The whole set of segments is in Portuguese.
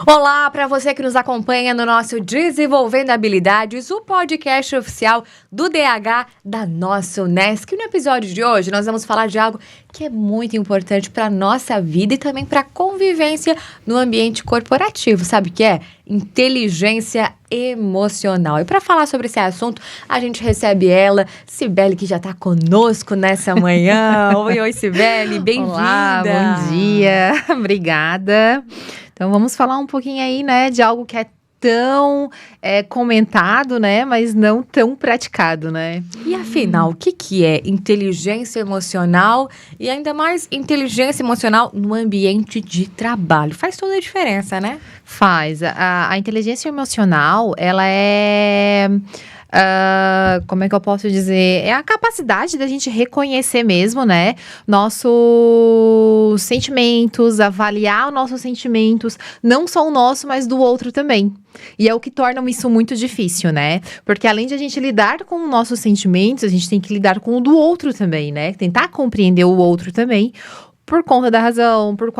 Olá para você que nos acompanha no nosso Desenvolvendo Habilidades, o podcast oficial do DH da nossa Unesc. E no episódio de hoje nós vamos falar de algo que é muito importante para a nossa vida e também para a convivência no ambiente corporativo. Sabe o que é? Inteligência emocional. E para falar sobre esse assunto, a gente recebe ela, Cibele, que já está conosco nessa manhã. Oi, Cibele, bem-vinda. Olá, bom dia. Obrigada. Então, vamos falar um pouquinho aí, né, de algo que é tão comentado, né, mas não tão praticado, né? E afinal, o que é inteligência emocional e ainda mais inteligência emocional no ambiente de trabalho? Faz toda a diferença, né? Faz. A inteligência emocional, ela é... como é que eu posso dizer? É a capacidade da gente reconhecer mesmo, né? Nossos sentimentos, avaliar os nossos sentimentos, não só o nosso, mas do outro também. E é o que torna isso muito difícil, né? Porque além de a gente lidar com os nossos sentimentos, a gente tem que lidar com o do outro também, né? Tentar compreender o outro também. Por conta da razão, por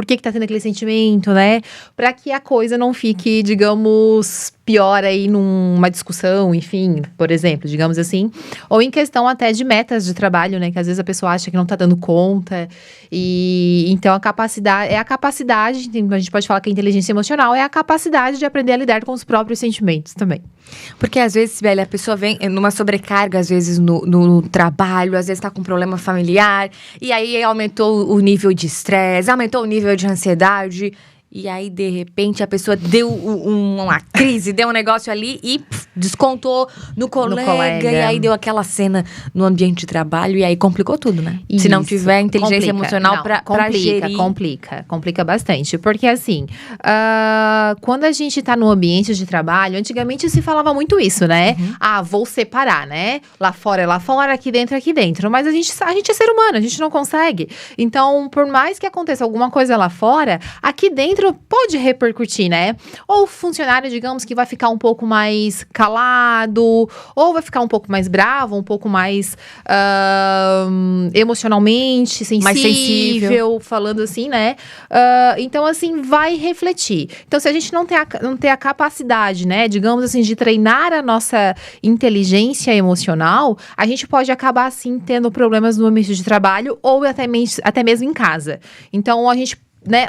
que tá tendo aquele sentimento, né? Para que a coisa não fique, digamos, pior aí numa discussão, enfim, por exemplo, digamos assim. Ou em questão até de metas de trabalho, né? Que às vezes a pessoa acha que não tá dando conta. E então a capacidade, a gente pode falar que a inteligência emocional é a capacidade de aprender a lidar com os próprios sentimentos também. Porque às vezes, Sibeli, a pessoa vem numa sobrecarga, às vezes no trabalho, às vezes tá com um problema familiar, e aí aumentou o nível de estresse, aumentou o nível de ansiedade, e aí, de repente, a pessoa deu uma crise, deu um negócio ali e descontou no colega. E aí deu aquela cena no ambiente de trabalho e aí complicou tudo, né? Isso. Se não tiver inteligência emocional pra gerir. Complica bastante. Porque assim, quando a gente tá no ambiente de trabalho, antigamente se falava muito isso, né? Vou separar, né? Lá fora é lá fora, aqui dentro é aqui dentro. Mas a gente é ser humano, a gente não consegue. Então, por mais que aconteça alguma coisa lá fora, aqui dentro pode repercutir, né? Ou o funcionário, digamos, que vai ficar um pouco mais calado, ou vai ficar um pouco mais bravo, um pouco mais emocionalmente mais sensível, falando assim, né? Então, assim, vai refletir. Então, se a gente não tem a capacidade, né, digamos assim, de treinar a nossa inteligência emocional, a gente pode acabar, assim, tendo problemas no ambiente de trabalho ou até mesmo em casa. Então, a gente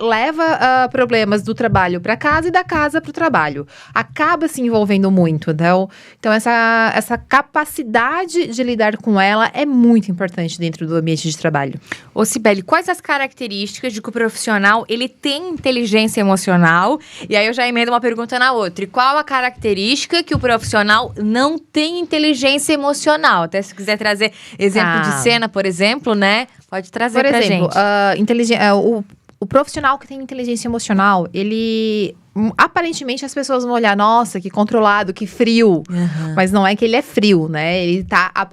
leva problemas do trabalho para casa e da casa para o trabalho. Acaba se envolvendo muito, então essa capacidade de lidar com ela é muito importante dentro do ambiente de trabalho. Ô, Cibele, quais as características de que o profissional ele tem inteligência emocional? E aí eu já emendo uma pergunta na outra. E qual a característica que o profissional não tem inteligência emocional? Até se quiser trazer exemplo de cena, por exemplo, né? Pode trazer pra gente. Por exemplo, o profissional que tem inteligência emocional, ele... Aparentemente, as pessoas vão olhar, nossa, que controlado, que frio. Mas não é que ele é frio, né?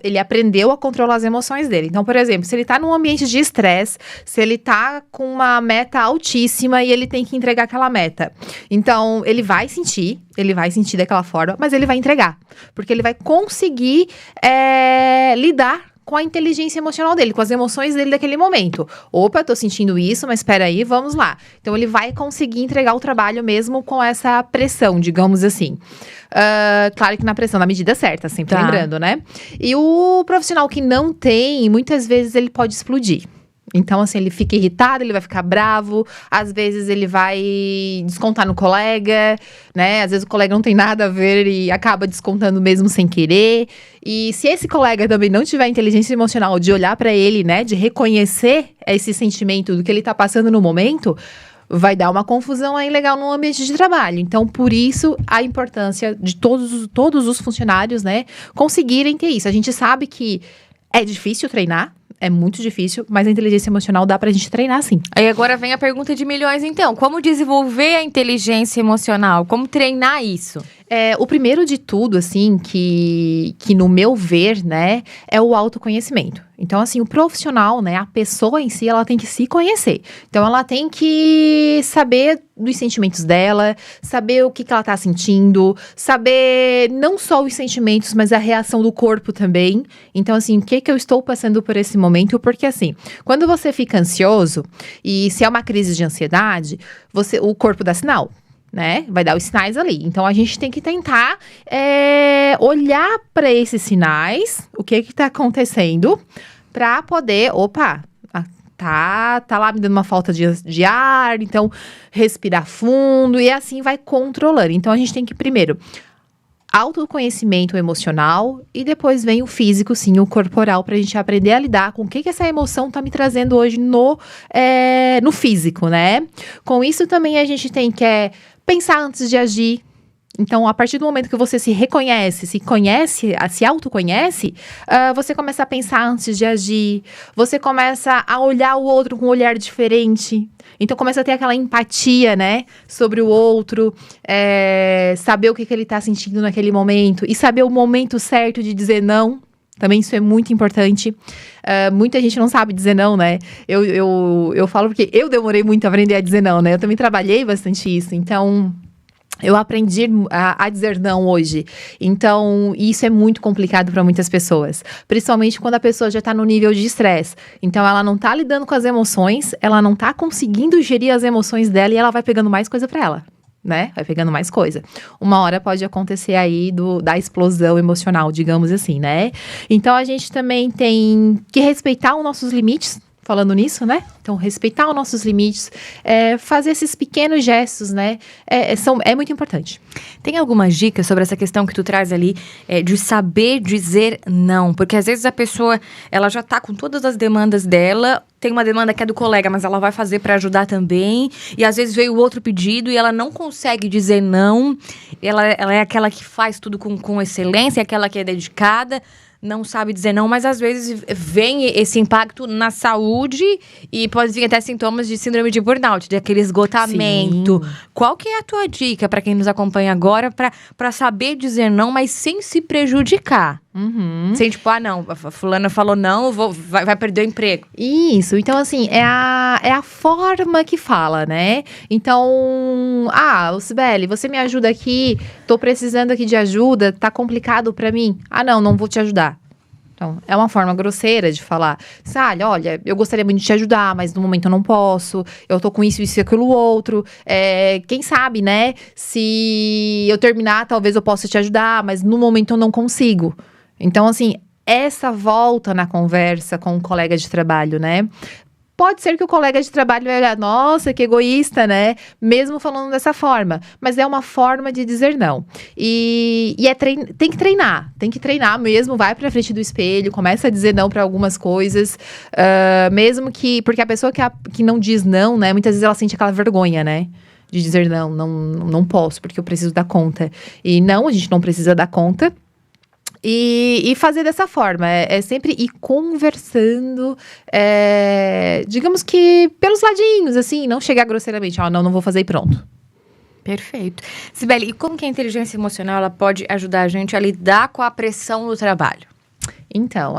Ele aprendeu a controlar as emoções dele. Então, por exemplo, se ele tá num ambiente de estresse, se ele tá com uma meta altíssima e ele tem que entregar aquela meta. Então, ele vai sentir daquela forma, mas ele vai entregar. Porque ele vai conseguir lidar com a inteligência emocional dele, com as emoções dele daquele momento. Opa, tô sentindo isso, mas espera aí, vamos lá. Então, ele vai conseguir entregar o trabalho mesmo com essa pressão, digamos assim. Claro que na pressão, na medida certa, sempre lembrando, né? E o profissional que não tem, muitas vezes ele pode explodir. Então, assim, ele fica irritado, ele vai ficar bravo, às vezes ele vai descontar no colega, né? Às vezes o colega não tem nada a ver e acaba descontando mesmo sem querer. E se esse colega também não tiver inteligência emocional de olhar pra ele, né? De reconhecer esse sentimento do que ele tá passando no momento, vai dar uma confusão aí legal no ambiente de trabalho. Então, por isso, a importância de todos os funcionários, né? Conseguirem ter isso. A gente sabe que é difícil treinar. É muito difícil, mas a inteligência emocional dá pra gente treinar, sim. Aí agora vem a pergunta de milhões, então. Como desenvolver a inteligência emocional? Como treinar isso? O primeiro de tudo, assim, que no meu ver, né, é o autoconhecimento. Então, assim, o profissional, né, a pessoa em si, ela tem que se conhecer. Então, ela tem que saber dos sentimentos dela, saber o que ela tá sentindo, saber não só os sentimentos, mas a reação do corpo também. Então, assim, o que eu estou passando por esse momento? Porque, assim, quando você fica ansioso, e se é uma crise de ansiedade, o corpo dá sinal. Né? Vai dar os sinais ali. Então, a gente tem que tentar olhar para esses sinais, o que tá acontecendo, para poder, tá lá me dando uma falta de ar, então respirar fundo e assim vai controlando. Então, a gente tem que primeiro autoconhecimento emocional e depois vem o físico, sim, o corporal, pra gente aprender a lidar com o que essa emoção tá me trazendo hoje no físico, né? Com isso também a gente tem que pensar antes de agir. Então, a partir do momento que você se reconhece, se conhece, se autoconhece, você começa a pensar antes de agir. Você começa a olhar o outro com um olhar diferente. Então, começa a ter aquela empatia, né? Sobre o outro. Saber o que ele tá sentindo naquele momento. E saber o momento certo de dizer não. Também isso é muito importante. Muita gente não sabe dizer não, né? Eu falo porque eu demorei muito a aprender a dizer não, né? Eu também trabalhei bastante isso. Então, eu aprendi a dizer não hoje. Então, isso é muito complicado para muitas pessoas. Principalmente quando a pessoa já tá no nível de estresse. Então, ela não tá lidando com as emoções, ela não tá conseguindo gerir as emoções dela e ela vai pegando mais coisa para ela. Né? Vai pegando mais coisa. Uma hora pode acontecer aí da explosão emocional, digamos assim, né? Então, a gente também tem que respeitar os nossos limites, falando nisso, né? Então, respeitar os nossos limites, fazer esses pequenos gestos, né? É muito importante. Tem algumas dicas sobre essa questão que tu traz ali, de saber dizer não? Porque às vezes a pessoa, ela já tá com todas as demandas dela, tem uma demanda que é do colega, mas ela vai fazer para ajudar também, e às vezes veio outro pedido e ela não consegue dizer não, ela é aquela que faz tudo com excelência, aquela que é dedicada, não sabe dizer não, mas às vezes vem esse impacto na saúde e pode vir até sintomas de síndrome de burnout, de aquele esgotamento. Sim. Qual que é a tua dica para quem nos acompanha agora para saber dizer não, mas sem se prejudicar? Uhum. Sem tipo, não, a fulana falou não, vai perder o emprego. Isso, então assim, é a forma que fala, né? Então, Sibeli, você me ajuda aqui, tô precisando aqui de ajuda, tá complicado pra mim. Não vou te ajudar. Então, é uma forma grosseira de falar. Olha, eu gostaria muito de te ajudar, mas no momento eu não posso. Eu tô com isso e aquilo outro. Quem sabe, né? Se eu terminar, talvez eu possa te ajudar, mas no momento eu não consigo. Então, assim, essa volta na conversa com o colega de trabalho, né? Pode ser que o colega de trabalho vai olhar, nossa, que egoísta, né? Mesmo falando dessa forma. Mas é uma forma de dizer não. E tem que treinar mesmo. Vai pra frente do espelho, começa a dizer não para algumas coisas. Mesmo que... Porque a pessoa que não diz não, né? Muitas vezes ela sente aquela vergonha, né? De dizer não posso, porque eu preciso dar conta. E não, a gente não precisa dar conta. E fazer dessa forma, sempre ir conversando, digamos que pelos ladinhos, assim, não chegar grosseiramente, não vou fazer e pronto. Perfeito. Sibeli, e como que a inteligência emocional ela pode ajudar a gente a lidar com a pressão no trabalho? Então,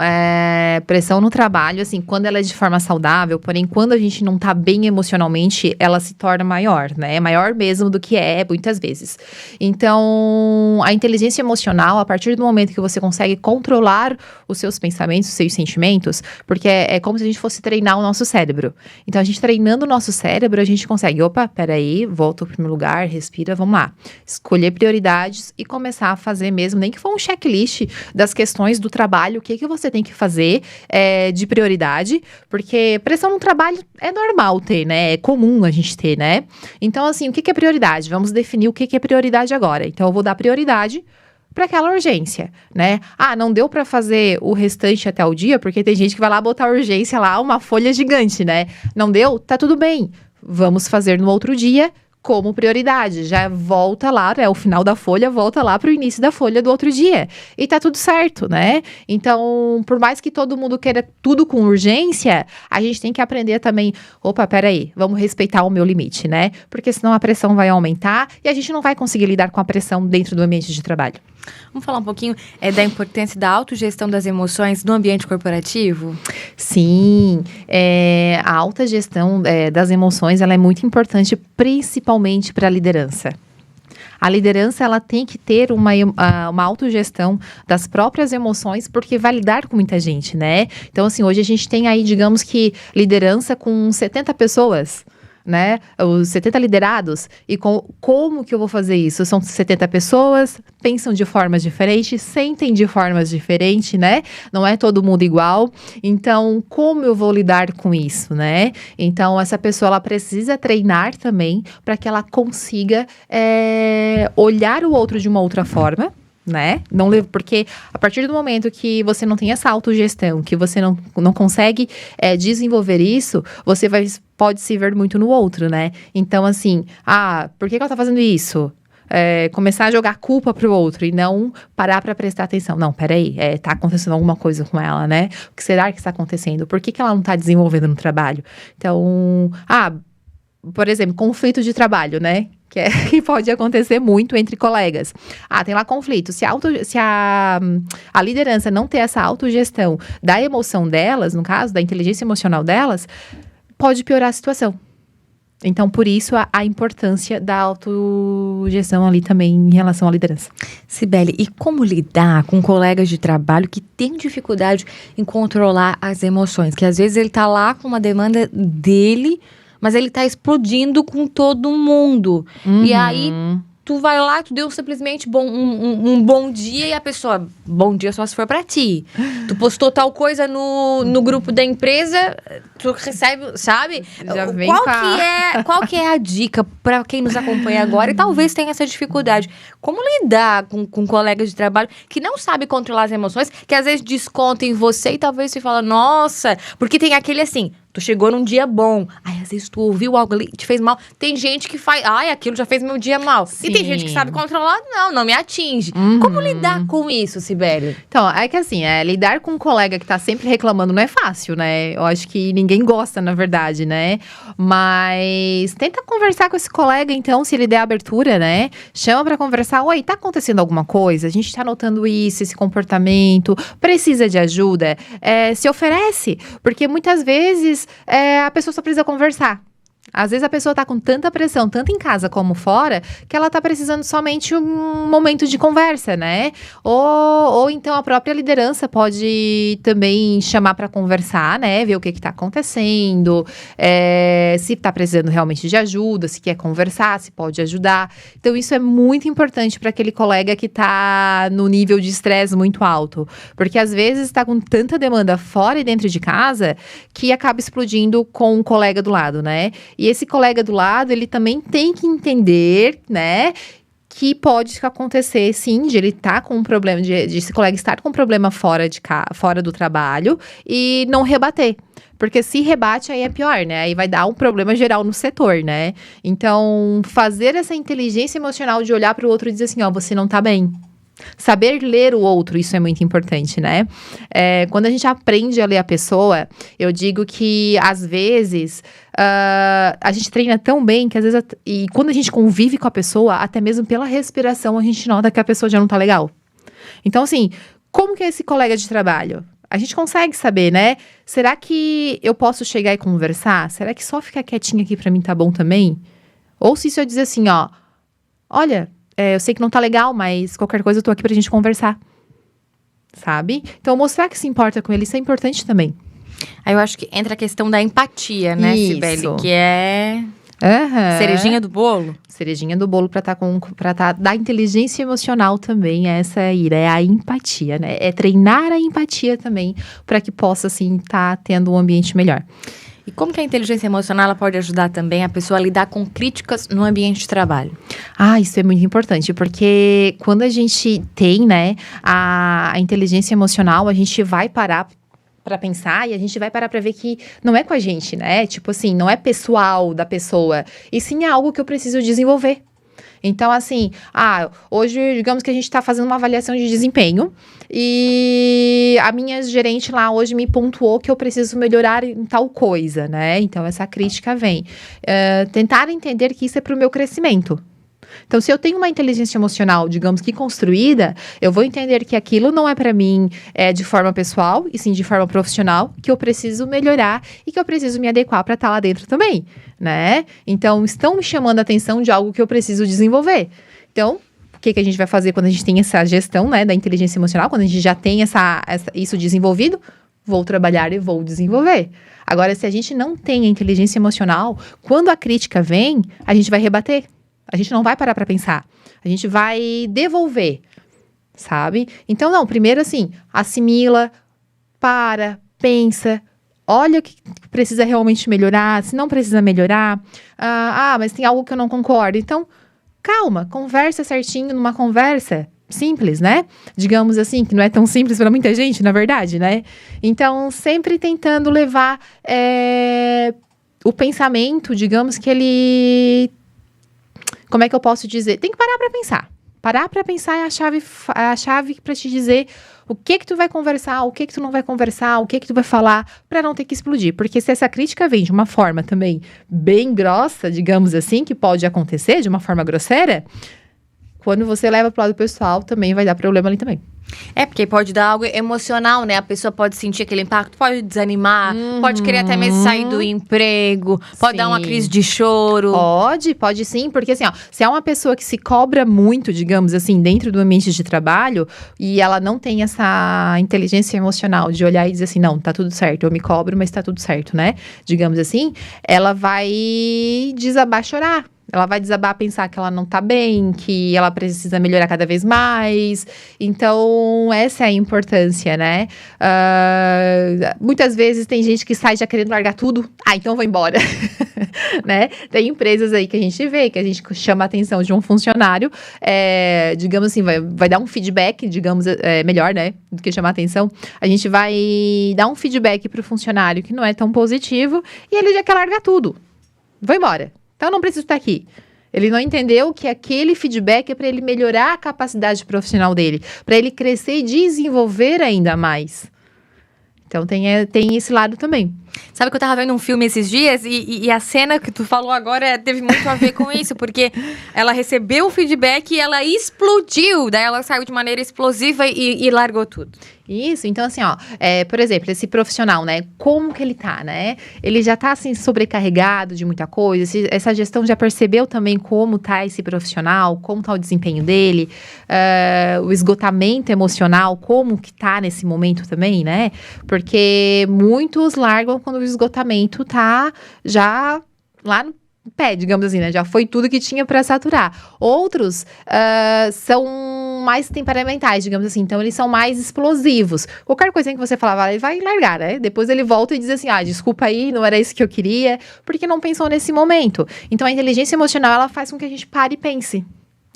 pressão no trabalho, assim, quando ela é de forma saudável, porém, quando a gente não tá bem emocionalmente, ela se torna maior, né? É maior mesmo do que muitas vezes. Então, a inteligência emocional, a partir do momento que você consegue controlar os seus pensamentos, os seus sentimentos, porque é como se a gente fosse treinar o nosso cérebro. Então, a gente treinando o nosso cérebro, a gente consegue, peraí, volta pro primeiro lugar, respira, vamos lá. Escolher prioridades e começar a fazer mesmo, nem que for um checklist das questões do trabalho, o que você tem que fazer de prioridade, porque pressão no trabalho é normal ter, né? É comum a gente ter, né? Então, assim, o que é prioridade? Vamos definir o que é prioridade agora. Então, eu vou dar prioridade para aquela urgência, né? Não deu para fazer o restante até o dia, porque tem gente que vai lá botar urgência lá, uma folha gigante, né? Não deu? Tá tudo bem. Vamos fazer no outro dia como prioridade. Já volta lá, né? O final da folha volta lá para o início da folha do outro dia. E tá tudo certo, né? Então, por mais que todo mundo queira tudo com urgência, a gente tem que aprender também, opa, peraí, vamos respeitar o meu limite, né? Porque senão a pressão vai aumentar e a gente não vai conseguir lidar com a pressão dentro do ambiente de trabalho. Vamos falar um pouquinho da importância da autogestão das emoções no ambiente corporativo? Sim, a alta gestão das emoções, ela é muito importante, principalmente para a liderança. A liderança, ela tem que ter uma autogestão das próprias emoções, porque vai lidar com muita gente, né? Então, assim, hoje a gente tem aí, digamos que, liderança com 70 pessoas, né? Os 70 liderados. E como que eu vou fazer isso? São 70 pessoas, pensam de formas diferentes, sentem de formas diferentes, né? Não é todo mundo igual. Então, como eu vou lidar com isso, né? Então, essa pessoa, ela precisa treinar também para que ela consiga olhar o outro de uma outra forma, né? Porque a partir do momento que você não tem essa autogestão, que você não consegue desenvolver isso, você pode se ver muito no outro, né? Então, assim, por que ela tá fazendo isso? Começar a jogar culpa pro outro e não parar para prestar atenção. Não, peraí, tá acontecendo alguma coisa com ela, né? O que será que está acontecendo? Por que ela não tá desenvolvendo no trabalho? Então, por exemplo, conflito de trabalho, né? Que pode acontecer muito entre colegas. Tem lá conflito. Se a liderança não ter essa autogestão da emoção delas, no caso, da inteligência emocional delas, pode piorar a situação. Então, por isso, a importância da autogestão ali também em relação à liderança. Cibele, e como lidar com colegas de trabalho que têm dificuldade em controlar as emoções? Que às vezes ele tá lá com uma demanda dele, mas ele tá explodindo com todo mundo. Uhum. E aí, tu vai lá, tu deu simplesmente um bom dia e a pessoa, bom dia só se for pra ti. Tu postou tal coisa no grupo da empresa, tu recebe, sabe? Já vem Qual que é a dica pra quem nos acompanha agora e talvez tenha essa dificuldade? Como lidar com colegas de trabalho que não sabe controlar as emoções, que às vezes descontam em você e talvez você fala, nossa, porque tem aquele assim, tu chegou num dia bom, às vezes tu ouviu algo ali, te fez mal. Tem gente que faz, aquilo já fez meu dia mal. Sim. E tem gente que sabe controlar, não me atinge. Uhum. Como lidar com isso, Cibele? Então, é que assim, lidar com um colega que tá sempre reclamando não é fácil, né? Eu acho que ninguém gosta, na verdade, né? Mas tenta conversar com esse colega, então, se ele der abertura, né? Chama pra conversar. Oi, tá acontecendo alguma coisa? A gente tá notando isso, esse comportamento. Precisa de ajuda? Se oferece. Porque muitas vezes a pessoa só precisa conversar. Às vezes a pessoa tá com tanta pressão, tanto em casa como fora, que ela tá precisando somente um momento de conversa, né? Ou então a própria liderança pode também chamar para conversar, né? Ver o que tá acontecendo, se tá precisando realmente de ajuda, se quer conversar, se pode ajudar. Então isso é muito importante para aquele colega que tá no nível de estresse muito alto. Porque às vezes tá com tanta demanda fora e dentro de casa que acaba explodindo com um colega do lado, né? E esse colega do lado, ele também tem que entender, né, que pode acontecer, sim, de ele estar com um problema, de esse colega estar com um problema fora do trabalho e não rebater. Porque se rebate, aí é pior, né? Aí vai dar um problema geral no setor, né? Então, fazer essa inteligência emocional de olhar para o outro e dizer assim, você não tá bem. Saber ler o outro, isso é muito importante, né? Quando a gente aprende a ler a pessoa, eu digo que, às vezes, a gente treina tão bem que, às vezes, e quando a gente convive com a pessoa, até mesmo pela respiração, a gente nota que a pessoa já não tá legal. Então, assim, como que é esse colega de trabalho? A gente consegue saber, né? Será que eu posso chegar e conversar? Será que só ficar quietinha aqui pra mim tá bom também? Ou se eu dizer assim, olha, eu sei que não tá legal, mas qualquer coisa eu tô aqui pra gente conversar. Sabe? Então, mostrar que se importa com ele, isso é importante também. Aí eu acho que entra a questão da empatia, né, Cibele? Que é cerejinha do bolo. Cerejinha do bolo da inteligência emocional também, essa aí, é a empatia, né? É treinar a empatia também, para que possa, assim, tá tendo um ambiente melhor. E como que a inteligência emocional ela pode ajudar também a pessoa a lidar com críticas no ambiente de trabalho? Isso é muito importante, porque quando a gente tem, né, a inteligência emocional, a gente vai parar pra pensar e a gente vai parar pra ver que não é com a gente, né? Tipo assim, não é pessoal da pessoa, e sim é algo que eu preciso desenvolver. Então, assim, hoje, digamos que a gente tá fazendo uma avaliação de desempenho e a minha gerente lá hoje me pontuou que eu preciso melhorar em tal coisa, né? Então, essa crítica vem. Tentar entender que isso é pro meu crescimento. Então, se eu tenho uma inteligência emocional, digamos que construída, eu vou entender que aquilo não é para mim de forma pessoal, e sim de forma profissional, que eu preciso melhorar e que eu preciso me adequar para estar lá dentro também, né? Então, estão me chamando a atenção de algo que eu preciso desenvolver. Então, o que a gente vai fazer quando a gente tem essa gestão, né, da inteligência emocional, quando a gente já tem isso desenvolvido? Vou trabalhar e vou desenvolver. Agora, se a gente não tem a inteligência emocional, quando a crítica vem, a gente vai rebater. A gente não vai parar para pensar. A gente vai devolver, sabe? Então, não, primeiro assim, assimila, pensa, olha o que precisa realmente melhorar, se não precisa melhorar. Mas tem algo que eu não concordo. Então, calma, conversa certinho numa conversa simples, né? Digamos assim, que não é tão simples para muita gente, na verdade, né? Então, sempre tentando levar o pensamento, digamos que ele... Como é que eu posso dizer? Tem que parar para pensar. Parar para pensar é a chave para te dizer o que tu vai conversar, o que tu não vai conversar, o que tu vai falar, para não ter que explodir. Porque se essa crítica vem de uma forma também bem grossa, digamos assim, que pode acontecer de uma forma grosseira, quando você leva pro lado pessoal, também vai dar problema ali também. Porque pode dar algo emocional, né? A pessoa pode sentir aquele impacto, pode desanimar, pode querer até mesmo sair do emprego, pode dar uma crise de choro. Pode sim, porque assim, se é uma pessoa que se cobra muito, digamos assim, dentro do ambiente de trabalho, e ela não tem essa inteligência emocional de olhar e dizer assim, não, tá tudo certo, eu me cobro, mas tá tudo certo, né? Digamos assim, ela vai desabar, chorar. Ela vai desabar, pensar que ela não tá bem, que ela precisa melhorar cada vez mais. Então, essa é a importância, né? Muitas vezes tem gente que sai já querendo largar tudo. Então eu vou embora. Né? Tem empresas aí que a gente vê, que a gente chama a atenção de um funcionário, digamos assim, vai dar um feedback, digamos, melhor, né? Do que chamar a atenção. A gente vai dar um feedback pro funcionário que não é tão positivo e ele já quer largar tudo. Vou embora. Então, eu não preciso estar aqui. Ele não entendeu que aquele feedback é para ele melhorar a capacidade profissional dele, para ele crescer e desenvolver ainda mais. Então, tem esse lado também. Sabe que eu tava vendo um filme esses dias e a cena que tu falou agora teve muito a ver com isso, porque ela recebeu o feedback e ela explodiu, daí ela saiu de maneira explosiva e largou tudo. Isso, então assim, por exemplo, esse profissional, né, como que ele tá, né? Ele já tá, assim, sobrecarregado de muita coisa, essa gestão já percebeu também como tá esse profissional, como tá o desempenho dele, o esgotamento emocional, como que tá nesse momento também, né? Porque muitos largam quando o esgotamento tá já lá no pé, digamos assim, né? Já foi tudo que tinha para saturar. Outros são mais temperamentais, digamos assim. Então, eles são mais explosivos. Qualquer coisinha que você falava, ele vai largar, né? Depois ele volta e diz assim, desculpa aí, não era isso que eu queria, porque não pensou nesse momento. Então, a inteligência emocional, ela faz com que a gente pare e pense.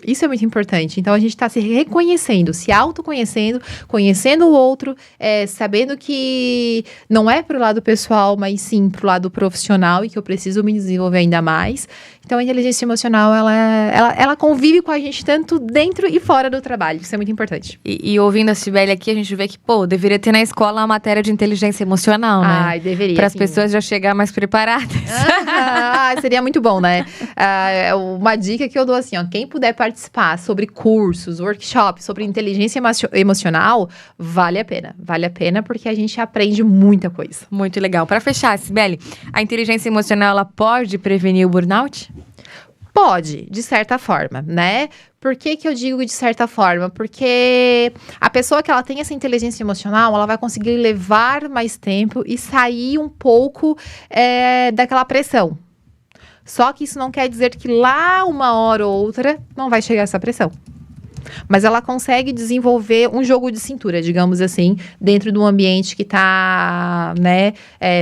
Isso é muito importante. Então, a gente está se reconhecendo, se autoconhecendo, conhecendo o outro, sabendo que não é pro lado pessoal, mas sim pro lado profissional e que eu preciso me desenvolver ainda mais. Então, a inteligência emocional, ela convive com a gente tanto dentro e fora do trabalho. Isso é muito importante. E ouvindo a Cibele aqui, a gente vê que, deveria ter na escola uma matéria de inteligência emocional, né? Deveria. Para as pessoas já chegar mais preparadas. Seria muito bom, né? Uma dica que eu dou assim, quem puder participar sobre cursos, workshops, sobre inteligência emocional, vale a pena. Vale a pena porque a gente aprende muita coisa. Muito legal. Para fechar, Cibele, a inteligência emocional, ela pode prevenir o burnout? Pode, de certa forma, né? Por que eu digo de certa forma? Porque a pessoa que ela tem essa inteligência emocional, ela vai conseguir levar mais tempo e sair um pouco daquela pressão. Só que isso não quer dizer que lá uma hora ou outra não vai chegar essa pressão. Mas ela consegue desenvolver um jogo de cintura, digamos assim, dentro de um ambiente que está,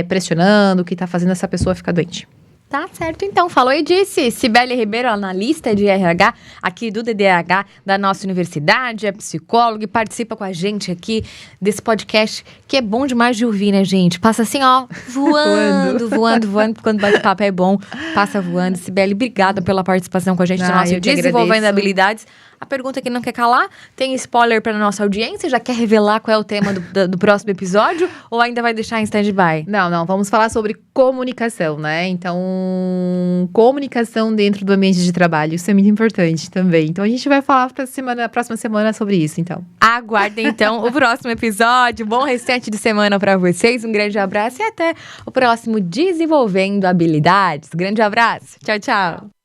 pressionando, que está fazendo essa pessoa ficar doente. Tá certo, então. Falou e disse. Cibele Ribeiro, analista de RH aqui do DDH da nossa universidade, é psicóloga e participa com a gente aqui desse podcast que é bom demais de ouvir, né, gente? Passa assim, ó, voando. Quando bate-papo é bom, passa voando. Cibele, obrigada pela participação com a gente do nosso Desenvolvendo Habilidades. A pergunta que não quer calar, tem spoiler para nossa audiência? Já quer revelar qual é o tema do próximo episódio? Ou ainda vai deixar em stand-by? Não, vamos falar sobre comunicação, né? Então, comunicação dentro do ambiente de trabalho, isso é muito importante também. Então, a gente vai falar próxima semana sobre isso, então. Aguardem, então, o próximo episódio. Bom restante de semana para vocês. Um grande abraço e até o próximo Desenvolvendo Habilidades. Grande abraço. Tchau, tchau.